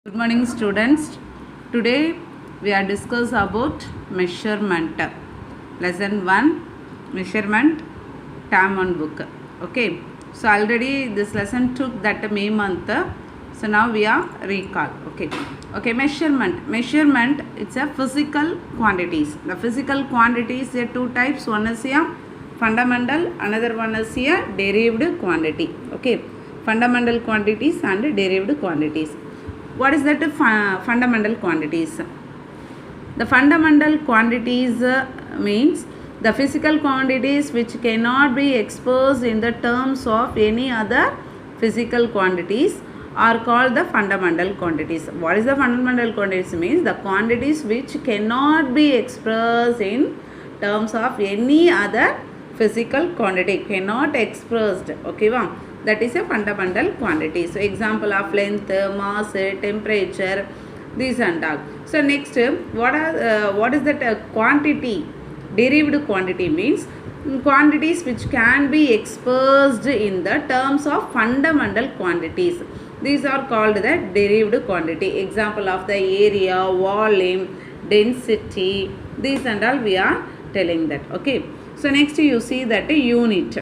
Good morning students. Today we are discuss about measurement. Lesson 1 measurement term on book. Okay. So already this lesson took that May month. So now we are recall. Okay. Okay, measurement. Measurement it's a physical quantities. The physical quantities are two types. One is a fundamental, another one is a derived quantity. Okay. Fundamental quantities and derived quantities. What is that fundamental quantities? The fundamental quantities means the physical quantities which cannot be expressed in the terms of any other physical quantities are called the fundamental quantities. What is the fundamental quantities means? The quantities which cannot be expressed in terms of any other physical quantity, cannot expressed. Okay, wow. That is a fundamental quantity. So example of length, mass, temperature, these and all. So next, what is that quantity? Derived quantity means quantities which can be expressed in the terms of fundamental quantities. These are called the derived quantity. Example of the area, volume, density, these and all we are telling that. Okay. So next you see that unit.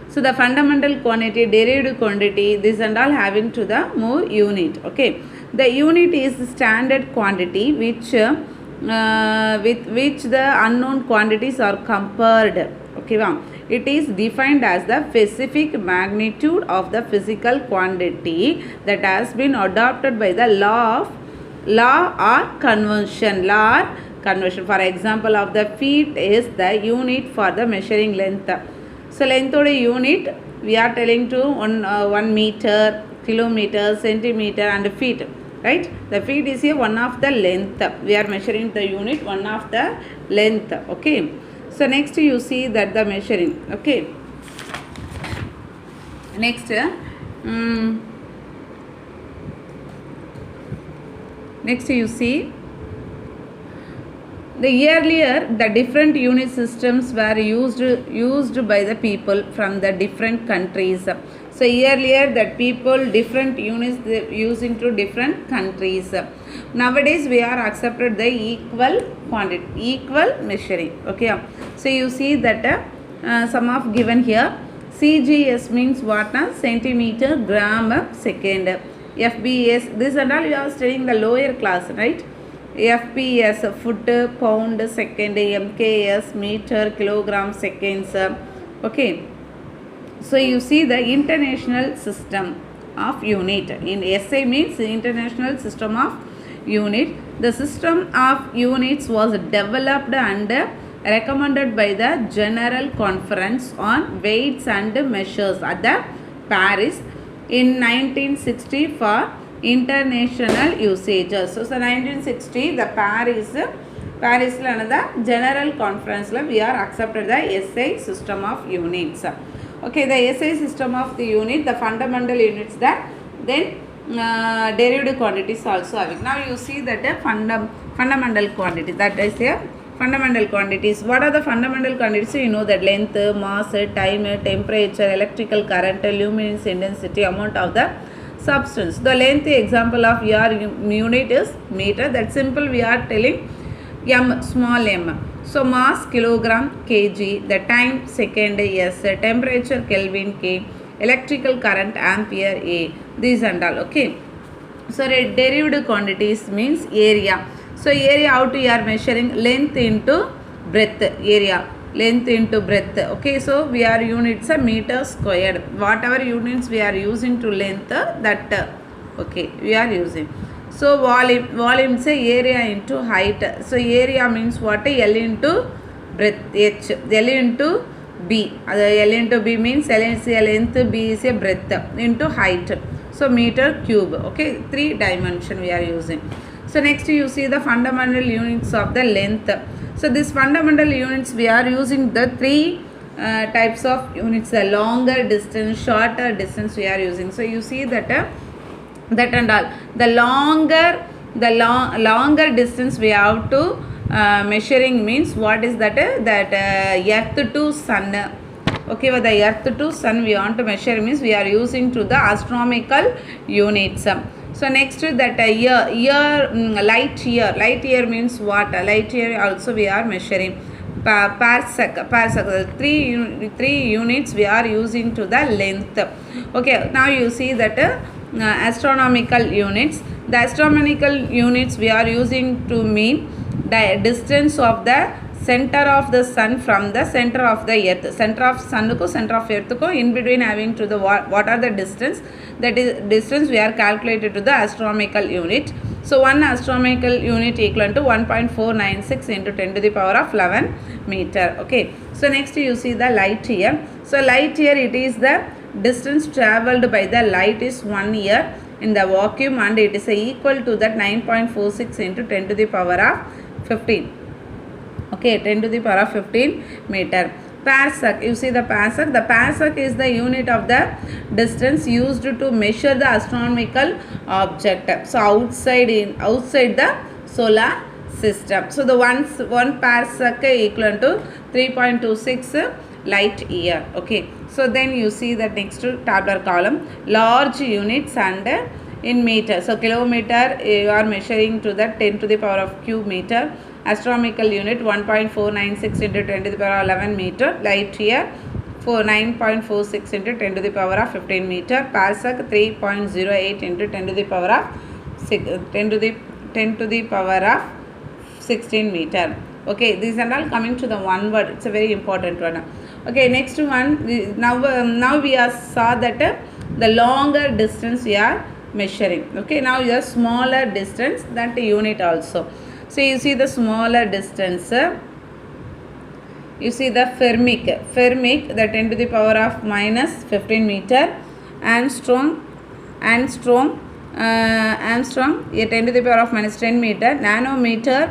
So the fundamental quantity, derived quantity, this and all having to the more unit. Okay. The unit is the standard quantity which with which the unknown quantities are compared. Okay, wow. It is defined as the specific magnitude of the physical quantity that has been adopted by the law or convention. Law or convention. For example of the feet is the unit for the measuring length. So length or unit we are telling to 1 meter, kilometer, centimeter and feet. Right? The feet is here one of the length. We are measuring the unit one of the length. Okay. So next you see that the measuring. Okay. Next. Next you see. The earlier the different unit systems were used by the people from the different countries. So earlier that people different units using to different countries. Nowadays we are accepted the equal quantity, equal measuring. Okay. So you see that some of given here. CGS means what? Centimeter, gram, second. FBS, this and all you are studying the lower class, right? FPS, foot, pound, second, MKS, meter, kilogram, seconds. Okay. So you see the international system of unit. In SI means international system of unit. The system of units was developed and recommended by the General Conference on Weights and Measures at the Paris in 1960 for international usages. So 1960 the Paris another general conference we are accepted the SI system of units. Okay, the SI system of the unit, the fundamental units that then derived quantities also having. Now you see that a fundamental quantity, that is a fundamental quantities. What are the fundamental quantities? You know that length, mass, time, temperature, electrical current, luminance intensity, amount of the substance. The length example of your unit is meter. That simple we are telling m, small m. So mass kilogram, kg. The time second, s. Temperature Kelvin, k. Electrical current ampere, a. These and all. Okay. So derived quantities means area. So area how to you are measuring length into breadth, area. Length into breadth. Okay, so we are units a meter squared. Whatever units we are using to length, that okay we are using. So volume say area into height. So area means what? L into breadth, h. L into b. L into b means L is a length, b is a breadth into height. So meter cube. Okay, 3 dimension we are using. So next you see the fundamental units of the length. So this fundamental units we are using the 3 types of units, the longer distance, shorter distance we are using. So you see that that and all. The longer distance we have to measuring means what is that? That earth to sun. Okay, but the earth to sun we want to measure means we are using to the astronomical units. So next that light year means what? Light year also we are measuring. Parsec, three units we are using to the length. Okay, now you see that astronomical units. The astronomical units we are using to mean the distance of the center of the sun from the center of the earth. Center of sun ko center of earth ko in between having to the what are the distance? That is distance we are calculated to the astronomical unit. So one astronomical unit equal to 1.496 into 10 to the power of 11 meter. Okay. So next you see the light year. So light year, it is the distance travelled by the light is 1 year in the vacuum, and it is equal to that 9.46 into 10 to the power of 15. Okay, 10 to the power of 15 meter. Parsec, you see the parsec. The parsec is the unit of the distance used to measure the astronomical object. So outside the solar system. So the one parsec equal to 3.26 light year. Okay, so then you see the next tabular column, large units and in meter. So kilometer you are measuring to the 10 to the power of cube meter. Astronomical unit 1.496 into 10 to the power of 11 meter. Light year 9.46 into 10 to the power of 15 meter. Parsec 3.08 into 10 to the power of 10 to the power of 16 meter. Okay, these are all coming to the one word. It's a very important one. Okay, next one. Now we are saw that the longer distance we are measuring. Okay, now your smaller distance, that unit also. So you see the smaller distance. You see the Fermic, the 10 to the power of minus 15 meter. Angstrom, a 10 to the power of minus 10 meter. Nanometer,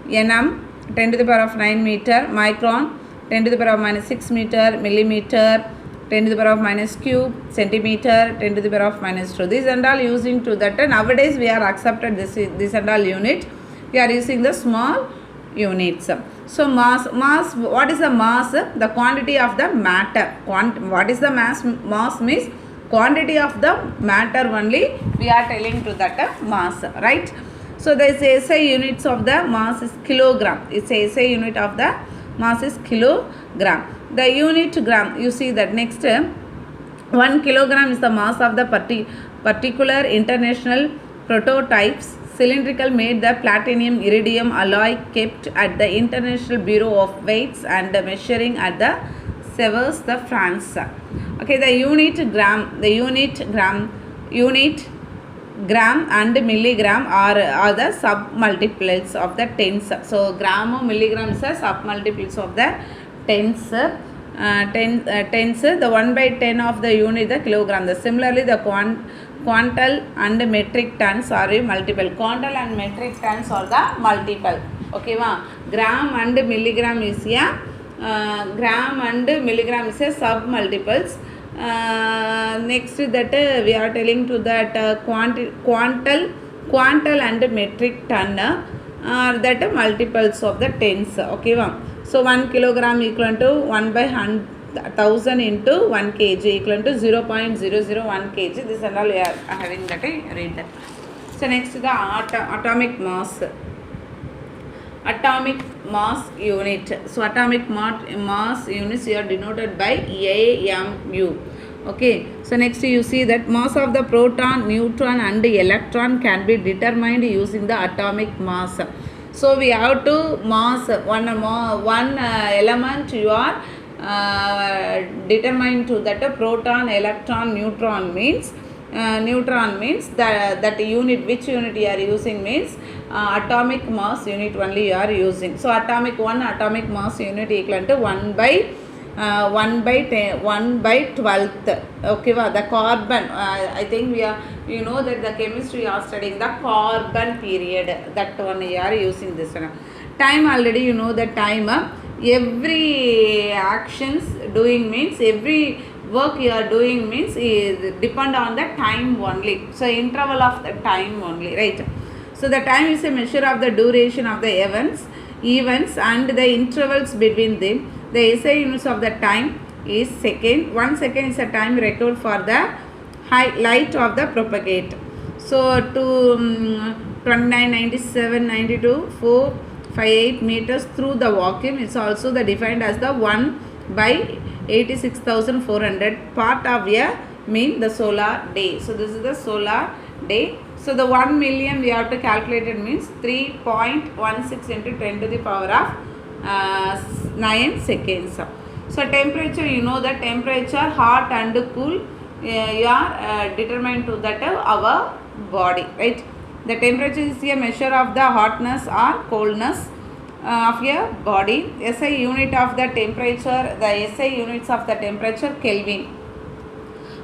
nm, 10 to the power of 9 meter. Micron, 10 to the power of minus 6 meter. Millimeter, 10 to the power of minus cube. Centimeter, 10 to the power of minus 2. These and all using to that. Nowadays we are accepted this and all unit. We are using the small units. So mass, what is the mass? The quantity of the matter. What is the mass? Mass means quantity of the matter only we are telling to that mass, right? So the SI units of the mass is kilogram. It's SI unit of the mass is kilogram. The unit gram, you see that next 1 kilogram is the mass of the particular international prototypes cylindrical made the platinum iridium alloy kept at the International Bureau of Weights and Measuring at the Sevres, the France. Okay, the unit gram and milligram are the sub multiples of the tens. So gram or milligram is a sub multiples of the tens. Tens, the 1/10 of the unit the kilogram. Similarly the quantal and metric tons are multiple. Quantal and metric tons are the multiple. Okay, gram and milligram is a sub multiples. Next that we are telling to that quantal and metric ton are that multiples of the tens. Okay, so 1 kilogram equal to 1/1000 into 1 kg equal to 0.001 kg. This and all we are having that. Read that. So next the atomic mass. Atomic mass unit. So atomic mass units are denoted by AMU. Okay. So next you see that mass of the proton, neutron and electron can be determined using the atomic mass. So we have to mass one element you are determined to that proton, electron, neutron means that unit, which unit you are using means atomic mass unit only you are using. So atomic mass unit equal to 1/12th. Okay, the carbon, I think you know that the chemistry are studying the carbon period, that one you are using this one. Time, already you know the time. Every actions doing means every work you are doing means is depend on the time only. So interval of the time only, right? So the time is a measure of the duration of the events and the intervals between them. The SI units of the time is second. 1 second is a time record for the light of the propagate. So to 29, 97, 92, 458 meters through the vacuum is also the defined as the 1 by 86,400 part of a mean the solar day. So this is the solar day. So the 1 million we have to calculate it means 3.16 into 10 to the power of 9 seconds. So temperature, you know the temperature hot and cool you are determined to that our body, right? The temperature is a measure of the hotness or coldness of your body. SI unit of the temperature, the SI units of the temperature Kelvin.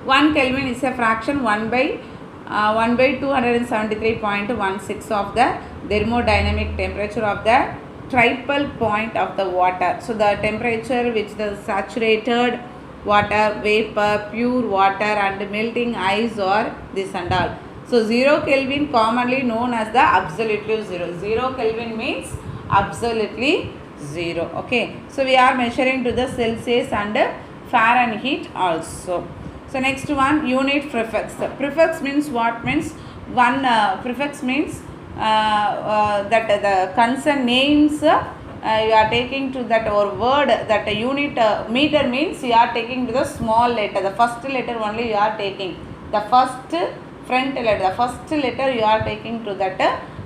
1 Kelvin is a fraction 1 by 273.16 of the thermodynamic temperature of the triple point of the water. So the temperature which the saturated water, vapor, pure water and melting ice or this and all. So 0 Kelvin commonly known as the absolutely 0. 0 Kelvin means absolutely 0. Okay. So we are measuring to the Celsius and Fahrenheit also. So next one, unit prefix. Prefix means what? Means one prefix means that the concern names you are taking to that or word that a unit meter means you are taking to the small letter. The first letter only you are taking. The first front letter. The first letter you are taking to that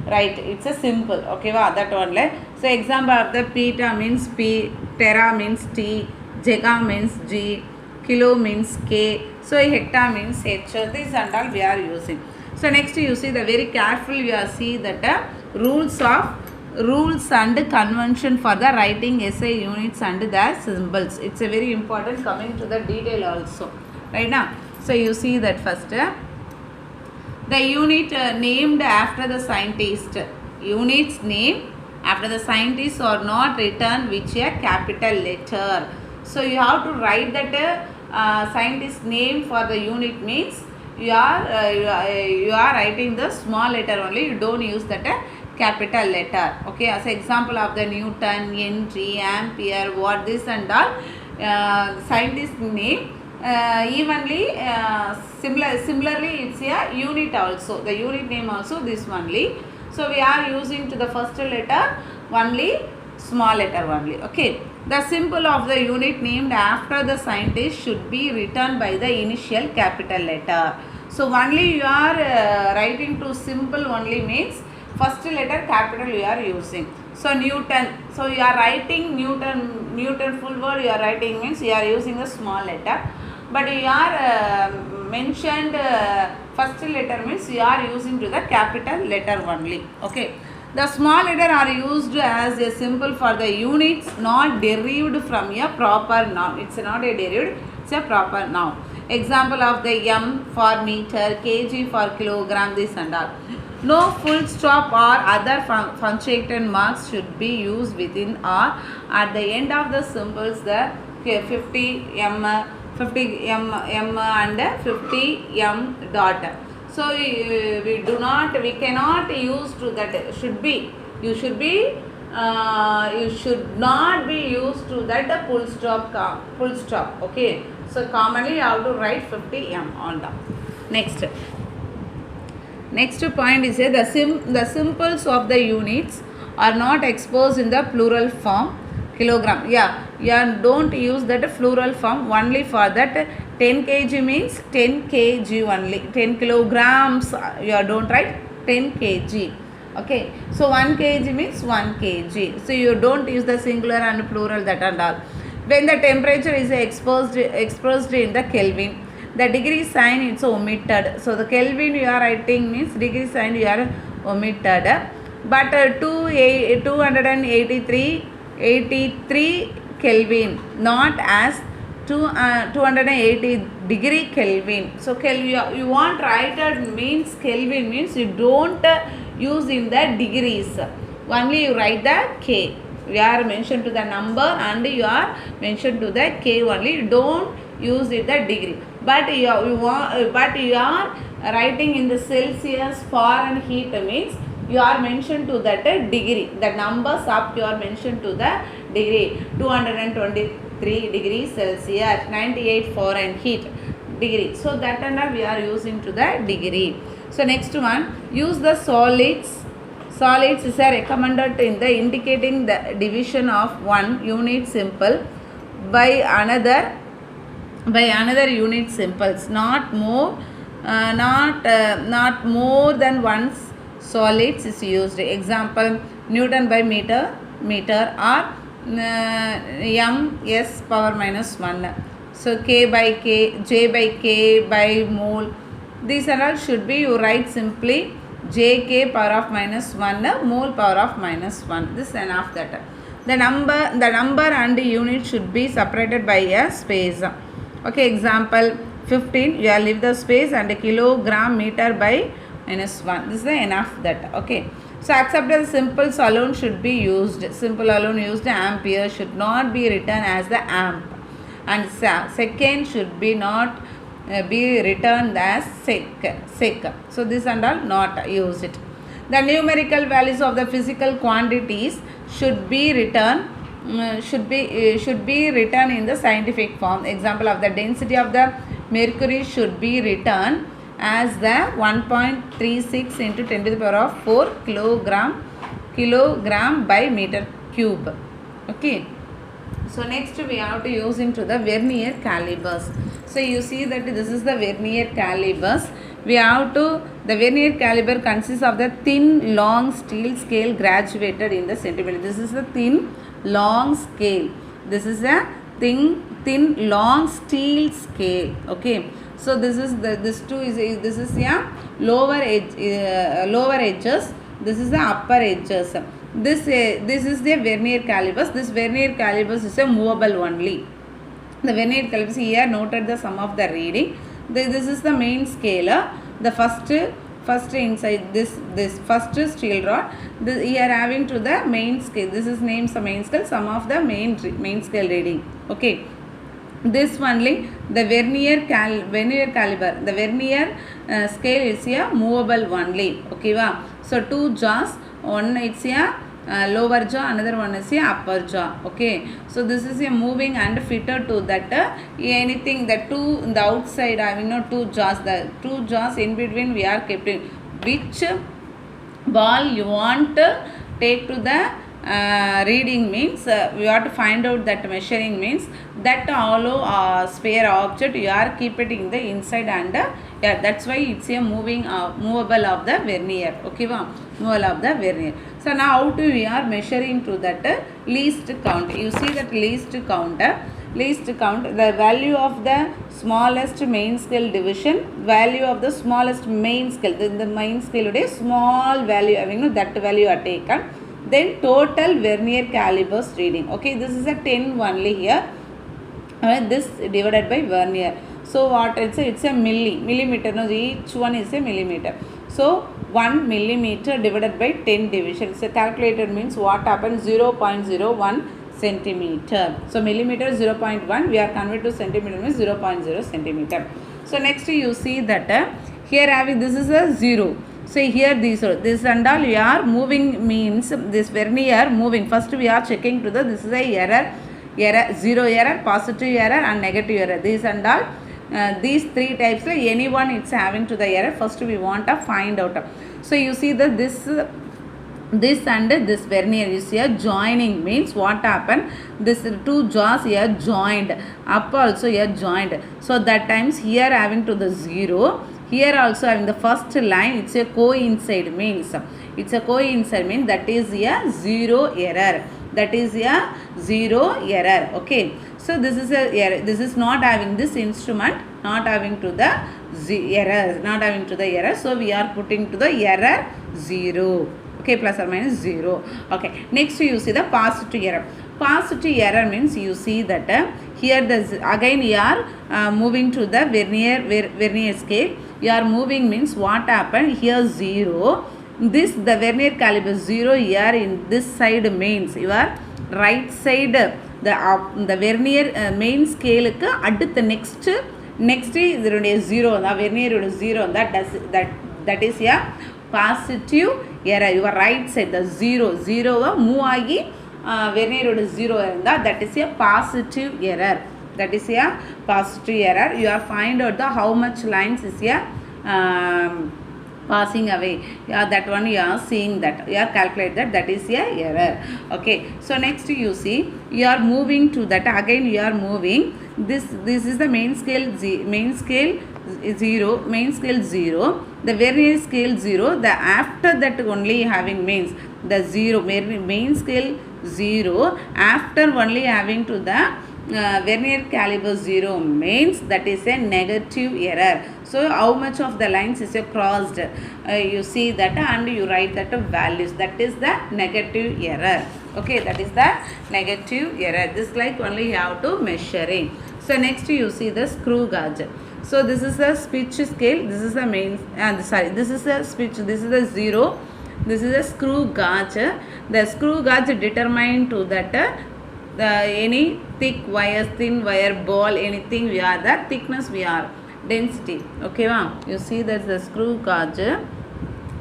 right. It's a simple. Okay, that only. So example of the peta means P, tera means T, giga means G, kilo means K. So hecta means H. This and all we are using. So next you see the very careful you are see that rules and convention for the writing SI units and their symbols. It's a very important coming to the detail also. Right now. So you see that first. The unit named after the scientist. Units named after the scientist are not written with a capital letter. So you have to write that scientist name for the unit means you are writing the small letter only. You don't use that capital letter. Okay, as example of the Newton, Henry, Ampere, what this and all scientist name evenly similarly it's a unit also. The unit name also this only. So we are using to the first letter only small letter only. Okay. The symbol of the unit named after the scientist should be written by the initial capital letter. So only you are writing to symbol only means first letter capital you are using. So Newton. So you are writing Newton full word you are writing means you are using the small letter. But you are mentioned first letter means you are using to the capital letter only. Okay. The small letter are used as a symbol for the units not derived from a proper noun. It's not a derived, it's a proper noun. Example of the M for meter, kg for kilogram, this and all. No full stop or other punctuated marks should be used within or at the end of the symbols the 50 M and 50 M dot. So we cannot use to that you should not be used to that full stop. Okay. So commonly you have to write 50 M on the next point is the symbols of the units are not exposed in the plural form. Kilogram, don't use that plural form only for that 10 kg means 10 kg only, 10 kilograms you don't write 10 kg. Okay, so 1 kg means 1 kg. So you don't use the singular and plural that and all. When the temperature is expressed in the Kelvin, the degree sign is omitted. So the Kelvin you are writing means degree sign you are omitted. But 283 Kelvin, not as 280 degree Kelvin. So you want write means Kelvin means you don't use in the degrees. Only you write the K. You are mentioned to the number and you are mentioned to the K only. You don't use it the degree. But you are writing in the Celsius, Fahrenheit means you are mentioned to that degree. The numbers up you are mentioned to the degree. 223 degrees Celsius, 98 Fahrenheit degree. So that and all we are using to the degree. So next one, use the solids. Solids is a recommended in the indicating the division of one unit symbol by another unit symbols, not more not more than one solids is used. Example, Newton by meter or m s power minus 1. So k by k, j by k by mole. These are all should be, you write simply jk power of minus 1, mole power of minus 1. This is enough that. The number and unit should be separated by a space. Okay, example 15, you have leave the space and a kilogram meter by minus 1. This is enough that. Okay. So except the symbols alone should be used. Symbol alone used, ampere should not be written as the amp. And second should be not be written as sec. So this and all not use it. The numerical values of the physical quantities should be written should be written in the scientific form. Example of the density of the mercury should be written as the 1.36 into 10 to the power of 4 kilogram by meter cube. Okay. So next we have to use into the vernier calibers. So you see that this is the vernier calibers. We have to, the vernier caliber consists of the thin long steel scale graduated in the centimeter. This is the thin long scale. This is a thin long steel scale. Okay. So this is the, this two is, this is a lower edges. This is the upper edges. This is the vernier calibers. This vernier calibers is a movable only. The vernier calibers here noted the sum of the reading. This is the main scale. The first inside this first steel rod. This here having to the main scale. This is named the main scale. Sum of the main scale reading. Okay. This only the vernier caliber. The vernier scale is a movable only. Okay, wow. So two jaws. One it's a lower jaw, another one is a upper jaw. Okay, so this is a moving and fitted to that anything, the two in the outside having two jaws. The two jaws in between we are kept in. Which ball you want to take to the reading means we have to find out that measuring means that hollow sphere object you are keep it in the inside and yeah, that's why it's a movable of the vernier. Okay, movable of the vernier. So now how to we are measuring to that least count. You see that least count, the value of the smallest main scale division, value of the smallest main scale, the main scale today small value having that value are taken. Then total vernier calibers reading. Okay, this is a 10 only here. This divided by vernier. So what it's a millimeter. No, each one is a millimeter. So 1 millimeter divided by 10 division. So calculated means what happens 0.01 centimeter. So millimeter 0.1. We are converted to centimeter means 0.0 centimeter. So next you see that here having this is a 0. So here this and all we are moving means this vernier moving. First we are checking to the this is a error, 0 error, positive error and negative error. This and all these three types any one it's having to the error. First we want to find out. So you see that this and this vernier you see a joining means what happened, this two jaws here joined, up also here joined. So that times here having to the 0. Here also having the first line, it's a coincide means that is a 0 error. That is a 0 error. Okay. So this is a error. This is not having this instrument, not having to the error. So we are putting to the error 0. Okay, plus or minus 0. Okay. Next you see the positive error. Positive error means you see that here again you are moving to the vernier scale. You are moving means what happened here 0. This the vernier caliber 0 here in this side means your right side the vernier main scale at the next is 0. The vernier is 0. That is a positive error. Your right side the 0 move agi vernier is 0 that is a positive error. That is a positive error. You are find out the how much lines is a passing away, yeah, that one you are seeing, that you are calculate that, that is a error. Okay, so next you see you are moving to that, again you are moving, this is the main scale, main scale 0, main scale 0, the vernier scale 0, the after that only having means the 0, main scale 0, after only having to the vernier caliber 0 means that is a negative error. So how much of the lines is crossed, you see that and you write that values, that is the negative error. Okay, that is the negative error. This like only you have to measuring. So next you see the screw gauge. So this is the pitch scale, this is the main, this is the pitch, this is the 0, this is a screw gauge. The screw gauge determined to that any thick wires, thin wire, ball, anything we are the thickness, we are density. Okay, you see that's the screw gauge.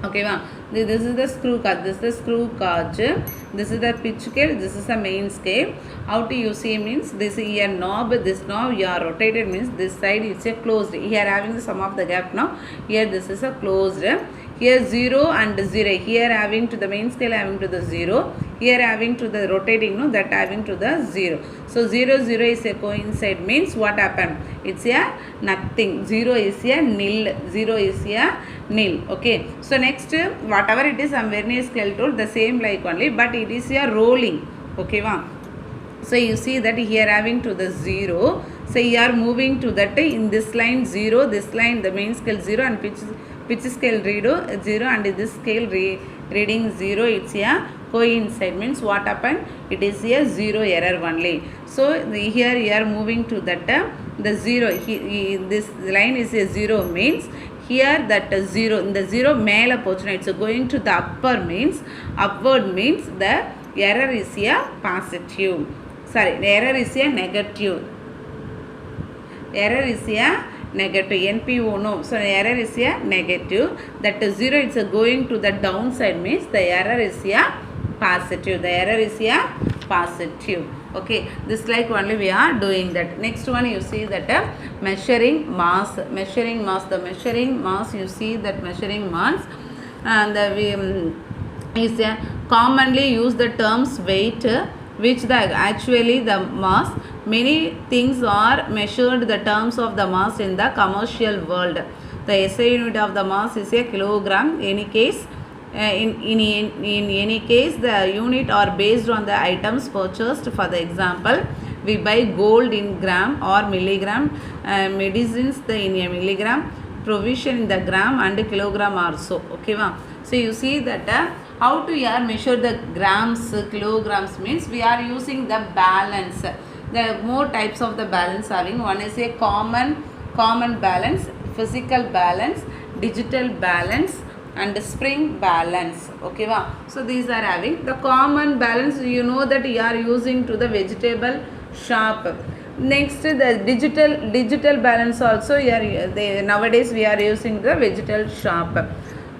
Okay, this is the screw gauge, this is the screw gauge, this is the pitch scale, this is the main scale. How to you see means this here knob, this knob you are rotated means this side is a closed, here having the sum of the gap now, here this is a closed, here 0 and 0, here having to the main scale having to the 0, here having to the rotating, no, that having to the 0. So 0 0 is a coincide means what happened, it's a nothing, 0 is a nil, 0 is a nil. Okay, so next whatever it is, some vernier scale tool the same like only, but it is a rolling. Okay, so you see that here having to the 0, so you are moving to that in this line 0, this line the main scale 0 and pitch scale 0 and this scale reading 0, it's a coincide means what happened, it is a 0 error only. So here you are moving to that the 0, this line is a 0 means here that 0, in the 0 mele pochna, it's going to the upper means, upward means the error is a positive, sorry, the error is a negative, error is a negative, NPO no, so error is a negative, that 0 it's going to the downside means the error is a positive, the error is a positive. Okay, this like only we are doing that. Next one you see that measuring mass, the measuring mass, you see that measuring mass, and we is commonly use the terms weight, which the actually the mass, many things are measured the terms of the mass in the commercial world. The SI unit of the mass is a kilogram. Any case, in any case, the unit are based on the items purchased. For the example, we buy gold in gram or milligram, medicines in a milligram, provision in the gram and kilogram also. Okay, so you see that how to measure the grams, kilograms means we are using the balance. There are more types of the balance having. One is a common balance, physical balance, digital balance and spring balance. Okay, so these are having the common balance. You know that you are using to the vegetable shop. Next, the digital balance also nowadays we are using the vegetable shop.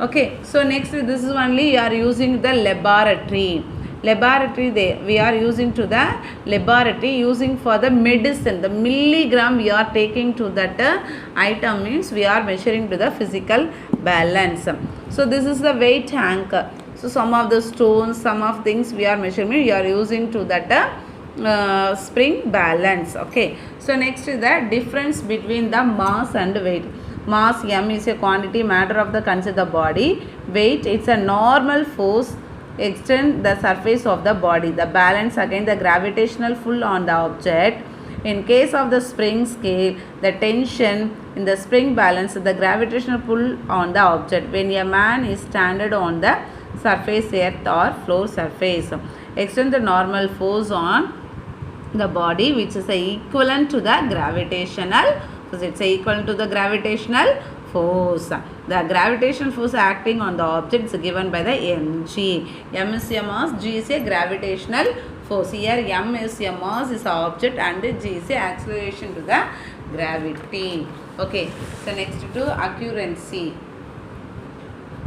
Okay, so next this is only you are using the laboratory. We are using to the laboratory, using for the medicine, the milligram we are taking to that item means we are measuring to the physical balance. So this is the weight anchor. So some of the stones, some of things we are measuring, we are using to that spring balance. Okay, so next is the difference between the mass and weight. Mass, m, is a quantity matter of the consider body. Weight, it's a normal force extend the surface of the body. The balance against the gravitational pull on the object. In case of the spring scale, the tension in the spring balance the gravitational pull on the object when a man is standing on the surface earth or floor surface. Extend the normal force on the body which is equivalent to the gravitational force. It's equivalent to the gravitational force. The gravitational force acting on the object is given by the mg. M is a mass, G is a gravitational force. Here M is a mass, is a object, and G is a acceleration to the gravity. Okay, so next to accuracy.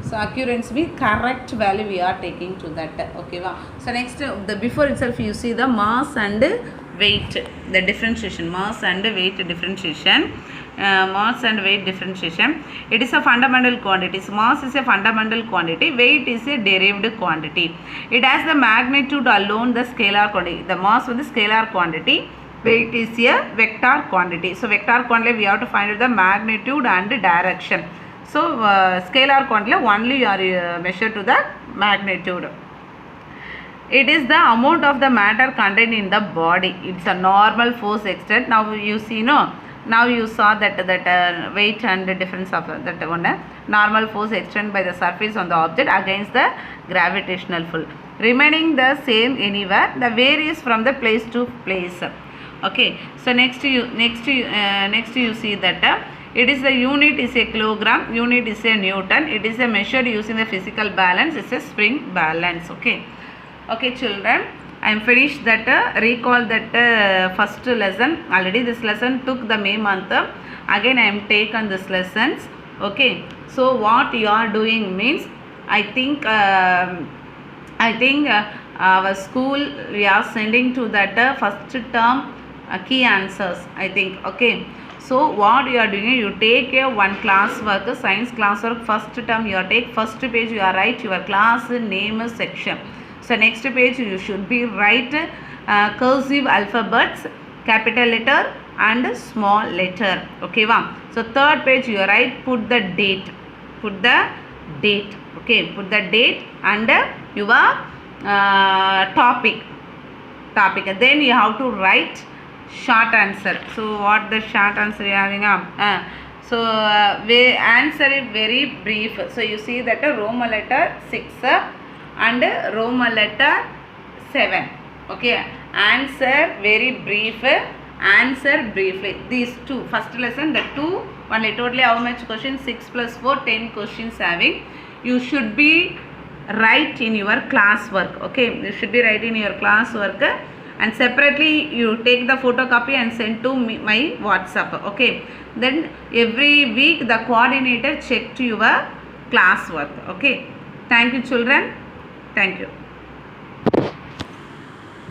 So accuracy means correct value we are taking to that. Okay, so next the before itself you see the mass and weight, the differentiation, mass and weight differentiation. Mass and weight differentiation. It is a fundamental quantity. So mass is a fundamental quantity. Weight is a derived quantity. It has the magnitude alone, the scalar quantity. The mass is the scalar quantity. Weight is a vector quantity. So vector quantity we have to find out the magnitude and direction. So scalar quantity only you are measured to the magnitude. It is the amount of the matter contained in the body. It's a normal force extent. Now you see, no. Now you saw that weight and the difference of that one. Normal force extended by the surface on the object against the gravitational pull, remaining the same anywhere. The varies from the place to place. Okay. So next you see that it is the unit is a kilogram. Unit is a Newton. It is a measured using the physical balance. It's a spring balance. Okay. Okay, children, I am finished that. Recall that first lesson. Already this lesson took the May month. Again I am taken this lessons. Okay. So what you are doing means, I think our school we are sending to that first term key answers, I think. Okay. So what you are doing, you take one class work, science class work, first term you are take first page, you are write your class name section. So next page you should be write cursive alphabets, capital letter and small letter. Okay, wow. So third page you write, put the date. Okay, put the date and your topic. And then you have to write short answer. So what the short answer you having? So answer is very brief. So you see that Roman letter 6 and Roman letter 7. Okay, answer very brief, answer briefly. These two, first lesson, the two, only totally how much questions? 6 plus 4, 10 questions having. You should be write in your class work. Okay, you should be writing in your class work, and separately you take the photocopy and send to me, my WhatsApp. Okay, then every week the coordinator check to your class work. Okay, thank you children. Thank you.